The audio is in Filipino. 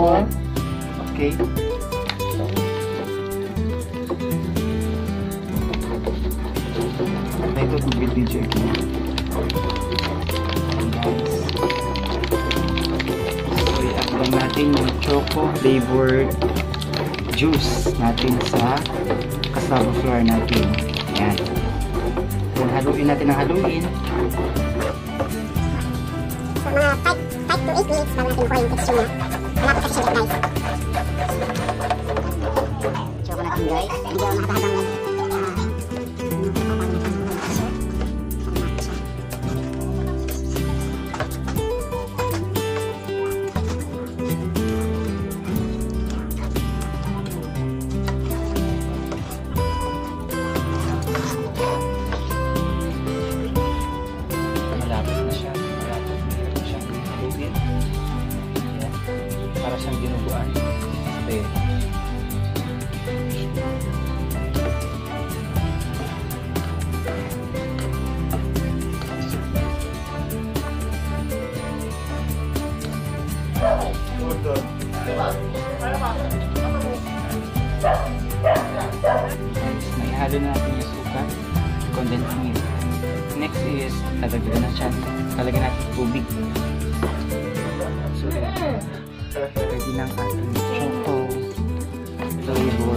more. Okay. Ito tubig din siya. Guys. So, i-add lang natin yung choco flavored juice natin sa cassava flour natin. Ayan. Kung haluin natin ang haluin. So, mga 5 to 8 minutes bago natin makuha yung texture niya. Malapot kasi siya guys. Choco natin guys. Hindi ako nakatahabang lang. Para siyang dinuguan. Okay. Naihalo na natin yung suka, condensed milk. Next is, talagyan natin tubig. So, ready ng ating choco flavor